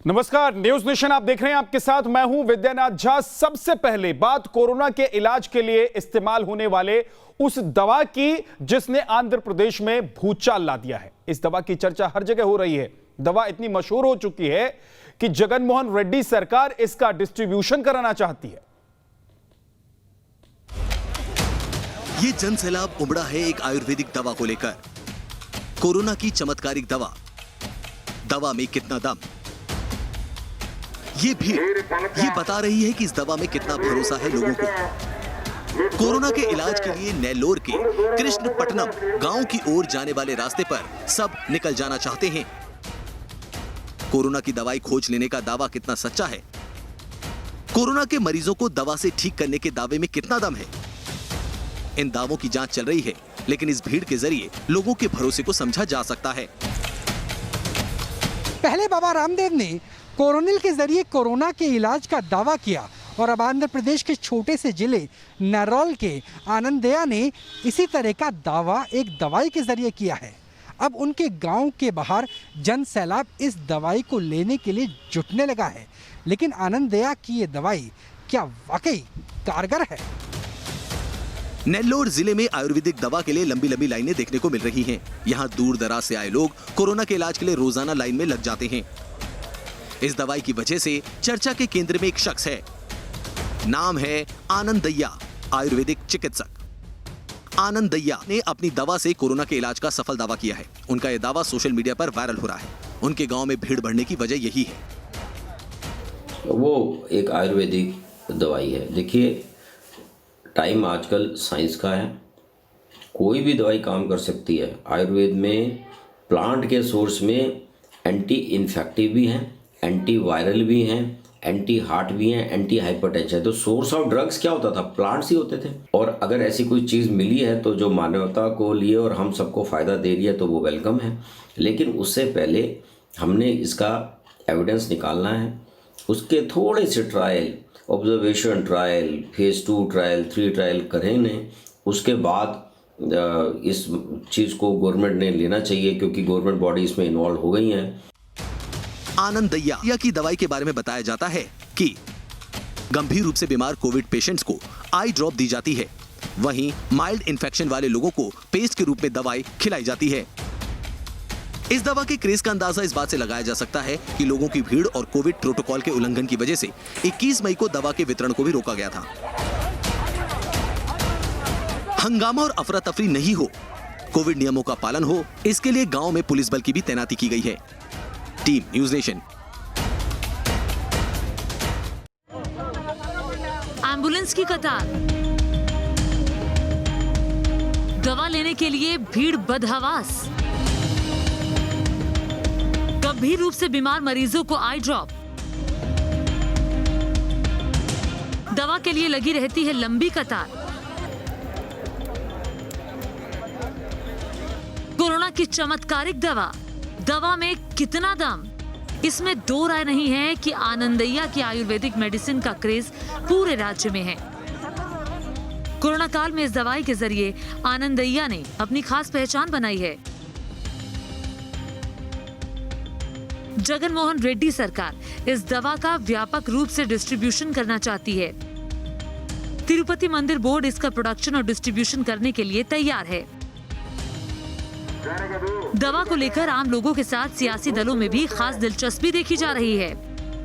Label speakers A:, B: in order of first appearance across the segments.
A: नमस्कार, news nation आप देख रहे हैं। आपके साथ मैं हूं विद्यानाथ झा। सबसे पहले बात कोरोना के इलाज के लिए इस्तेमाल होने वाले उस दवा की जिसने आंध्र प्रदेश में भूचाल ला दिया है। इस दवा की चर्चा हर जगह हो रही है। दवा इतनी मशहूर हो चुकी है कि जगनमोहन रेड्डी सरकार इसका डिस्ट्रीब्यूशन कराना चाहती है।
B: ये जन सैलाब उमड़ा है एक आयुर्वेदिक दवा को लेकर। कोरोना की चमत्कारिक दवा, दवा में कितना दम। ये भीड़ ये बता रही है कि इस दवा में कितना भरोसा है लोगों को। कोरोना के इलाज के लिए नेल्लोर के कृष्णपट्टनम गांव की ओर जाने वाले रास्ते पर सब निकल जाना चाहते हैं। कोरोना की दवाई खोज लेने का दावा कितना सच्चा है? कोरोना के मरीजों को दवा से ठीक करने के दावे में कितना दम है? इन दावों की जांच चल रही है, लेकिन इस भीड़ के जरिए लोगों के भरोसे को समझा जा सकता है।
C: पहले बाबा रामदेव ने कोरोनिल के जरिए कोरोना के इलाज का दावा किया और अब आंध्र प्रदेश के छोटे से जिले नेल्लोर के आनंदया ने इसी तरह का दावा एक दवाई के जरिए किया है। अब उनके गांव के बाहर जन सैलाब इस दवाई को लेने के लिए जुटने लगा है। लेकिन आनंदया की ये दवाई क्या वाकई कारगर है?
B: नेल्लोर जिले में आयुर्वेदिक दवा के लिए लंबी लंबी लाइनें देखने को मिल रही हैं। यहाँ दूर दराज से आए लोग कोरोना के इलाज के लिए रोजाना लाइन में लग जाते हैं। इस दवाई की वजह से चर्चा के केंद्र में एक शख्स है। नाम है आनंदया, आयुर्वेदिक चिकित्सक। आनंदया ने अपनी दवा से कोरोना के इलाज का सफल दावा किया है। उनका यह दावा सोशल मीडिया पर वायरल हो रहा है। उनके गांव में भीड़ बढ़ने की वजह यही है।
D: वो एक आयुर्वेदिक दवाई है। देखिए, टाइम आजकल साइंस का है। कोई भी दवाई काम कर सकती है। आयुर्वेद में प्लांट के सोर्स में एंटी इन्फेक्टिव भी हैं, एंटी वायरल भी हैं, एंटी हार्ट भी हैं, एंटी हाइपरटेंशन। तो सोर्स ऑफ ड्रग्स क्या होता था? प्लांट्स ही होते थे। और अगर ऐसी कोई चीज़ मिली है तो जो मानवता को लिए और हम सबको फ़ायदा दे रही है तो वो वेलकम है। लेकिन उससे पहले हमने इसका एविडेंस निकालना है। उसके थोड़े से trial, observation trial, phase 2 trial, 3 trial करेंगे। उसके बाद इस चीज़ को गवर्नमेंट ने लेना चाहिए, क्योंकि गवर्नमेंट बॉडी इसमें इन्वॉल्व हो गई हैं।
B: आनंदया की दवाई के बारे में बताया जाता है कि गंभीर रूप से बीमार कोविड पेशेंट्स को आई ड्रॉप दी जाती है। वहीं माइल्ड इन्फेक्शन वाले लोगों को पेस्ट के रूप में दवाई खिलाई जाती है। इस दवा के क्रेज का अंदाजा इस बात से लगाया जा सकता है कि लोगों की भीड़ और कोविड प्रोटोकॉल के उल्लंघन की वजह से 21 मई को दवा के वितरण को भी रोका गया था। हंगामा और अफरा तफरी नहीं हो, कोविड नियमों का पालन हो, इसके लिए गांव में पुलिस बल की भी तैनाती की गई है। Team news nation.
E: एम्बुलेंस की कतार, दवा लेने के लिए भीड़ बदहवास, गंभीर रूप से बीमार मरीजों को आई ड्रॉप, दवा के लिए लगी रहती है लंबी कतार। कोरोना की चमत्कारिक दवा, दवा में कितना दम। इसमें दो राय नहीं है कि आनंदया की आयुर्वेदिक मेडिसिन का क्रेज पूरे राज्य में है। कोरोना काल में इस दवाई के जरिए आनंदया ने अपनी खास पहचान बनाई है। जगनमोहन रेड्डी सरकार इस दवा का व्यापक रूप से डिस्ट्रीब्यूशन करना चाहती है। तिरुपति मंदिर बोर्ड इसका प्रोडक्शन और डिस्ट्रीब्यूशन करने के लिए तैयार है। दवा को लेकर आम लोगों के साथ सियासी दलों में भी खास दिलचस्पी देखी जा रही है।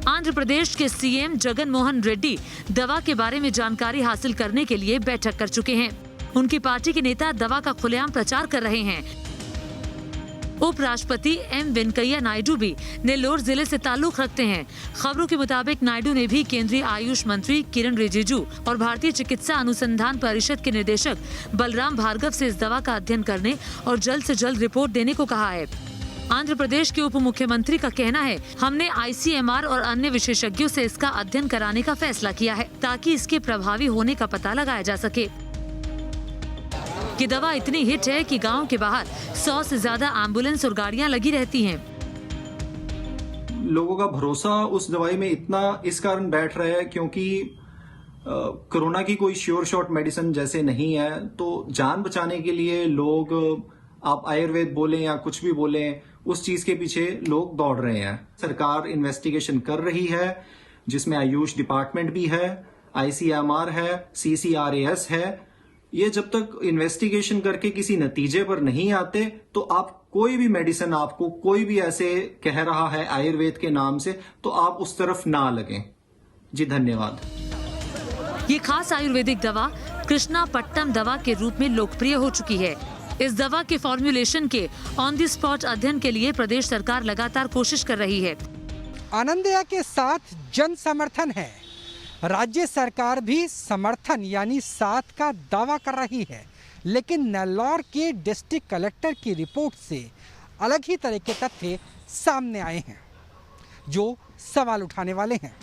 E: आंध्र प्रदेश के सीएम जगनमोहन रेड्डी दवा के बारे में जानकारी हासिल करने के लिए बैठक कर चुके हैं। उनकी पार्टी के नेता दवा का खुलेआम प्रचार कर रहे हैं। उपराष्ट्रपति एम वेंकैया नायडू भी नेल्लोर जिले से ताल्लुक रखते हैं। खबरों के मुताबिक नायडू ने भी केंद्रीय आयुष मंत्री किरण रिजिजू और भारतीय चिकित्सा अनुसंधान परिषद के निदेशक बलराम भार्गव से इस दवा का अध्ययन करने और जल्द से जल्द रिपोर्ट देने को कहा है। आंध्र प्रदेश के उप मुख्यमंत्री का कहना है, हमने ICMR और अन्य विशेषज्ञों से इसका अध्ययन कराने का फैसला किया है ताकि इसके प्रभावी होने का पता लगाया जा सके। कि दवा इतनी हिट है कि गांव के बाहर 100 से ज्यादा एम्बुलेंस और गाड़ियां लगी रहती हैं।
F: लोगों का भरोसा उस दवाई में इतना इस कारण बैठ रहा है क्योंकि कोरोना की कोई श्योर शॉट मेडिसिन जैसे नहीं है, तो जान बचाने के लिए लोग आप आयुर्वेद बोलें या कुछ भी बोलें, उस चीज के पीछे लोग दौड़ रहे हैं। सरकार इन्वेस्टिगेशन कर रही है, जिसमें आयुष डिपार्टमेंट भी है, ICMR है, CCRAS है। ये जब तक इन्वेस्टिगेशन करके किसी नतीजे पर नहीं आते तो आप कोई भी मेडिसिन, आपको कोई भी ऐसे कह रहा है आयुर्वेद के नाम से, तो आप उस तरफ ना लगें। जी धन्यवाद।
E: ये खास आयुर्वेदिक दवा कृष्णा पट्टम दवा के रूप में लोकप्रिय हो चुकी है। इस दवा के फॉर्मुलेशन के ऑन द स्पॉट अध्ययन के लिए प्रदेश सरकार लगातार कोशिश कर रही है।
C: आनंदया के साथ जन समर्थन है, राज्य सरकार भी समर्थन यानी साथ का दावा कर रही है, लेकिन नेल्लौर के डिस्ट्रिक्ट कलेक्टर की रिपोर्ट से अलग ही तरह के तथ्य सामने आए हैं जो सवाल उठाने वाले हैं।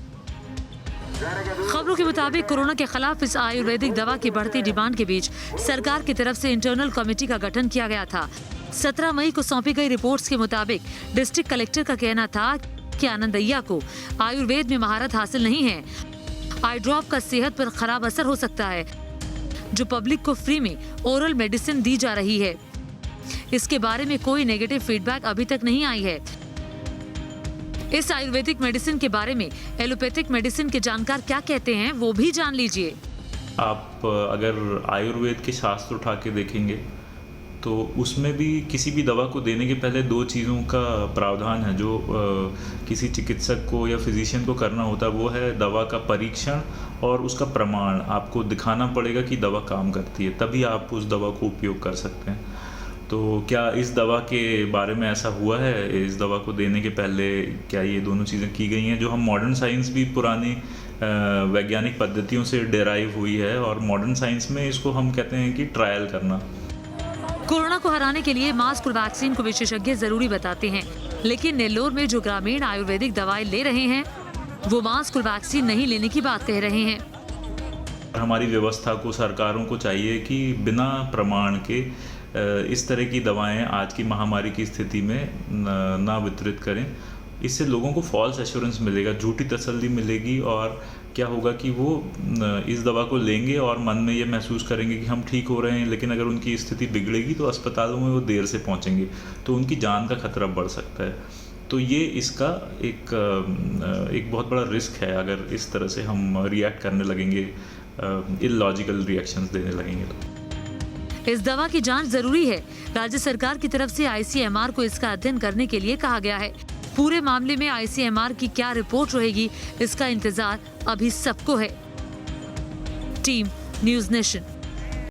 E: खबरों के मुताबिक कोरोना के खिलाफ इस आयुर्वेदिक दवा की बढ़ती डिमांड के बीच सरकार की तरफ से इंटरनल कमेटी का गठन किया गया था। 17 मई को सौंपी गई रिपोर्ट्स के मुताबिक डिस्ट्रिक्ट कलेक्टर का कहना था कि आनंदया को आयुर्वेद में महारत हासिल नहीं है। आई ड्रॉप का सेहत पर खराब असर हो सकता है, जो पब्लिक को फ्री में ओरल मेडिसिन दी जा रही है। इसके बारे में कोई नेगेटिव फीडबैक अभी तक नहीं आई है। इस आयुर्वेदिक मेडिसिन के बारे में एलोपैथिक मेडिसिन के जानकार क्या कहते हैं वो भी जान लीजिए।
G: आप अगर आयुर्वेद के शास्त्र उठा के देखेंगे तो उसमें भी किसी भी दवा को देने के पहले 2 चीज़ों का प्रावधान है जो किसी चिकित्सक को या फिजिशियन को करना होता है। वो है दवा का परीक्षण और उसका प्रमाण। आपको दिखाना पड़ेगा कि दवा काम करती है, तभी आप उस दवा को उपयोग कर सकते हैं। तो क्या इस दवा के बारे में ऐसा हुआ है? इस दवा को देने के पहले क्या ये दोनों चीज़ें की गई हैं? जो हम मॉडर्न साइंस भी पुरानी वैज्ञानिक पद्धतियों से डेराइव हुई है, और मॉडर्न साइंस में इसको हम कहते हैं कि ट्रायल करना।
E: कोरोना को हराने के लिए मास्क और वैक्सीन को विशेषज्ञ जरूरी बताते हैं, लेकिन नेल्लोर में जो ग्रामीण आयुर्वेदिक दवाएं ले रहे हैं वो मास्क और वैक्सीन नहीं लेने की बात कह रहे हैं।
G: हमारी व्यवस्था को, सरकारों को चाहिए कि बिना प्रमाण के इस तरह की दवाएं आज की महामारी की स्थिति में ना वितरित करें। इससे लोगों को फॉल्स एश्योरेंस मिलेगा, झूठी तसल्ली मिलेगी, और क्या होगा कि वो इस दवा को लेंगे और मन में ये महसूस करेंगे कि हम ठीक हो रहे हैं, लेकिन अगर उनकी स्थिति बिगड़ेगी तो अस्पतालों में वो देर से पहुंचेंगे, तो उनकी जान का खतरा बढ़ सकता है। तो ये इसका एक बहुत बड़ा रिस्क है अगर इस तरह से हम रिएक्ट करने लगेंगे, इलॉजिकल रिएक्शंस देने लगेंगे तो।
E: इस दवा की जांच जरूरी है। राज्य सरकार की तरफ से ICMR को इसका अध्ययन करने के लिए कहा गया है। पूरे मामले में ICMR की क्या रिपोर्ट रहेगी, इसका इंतजार अभी सबको है। Team news nation.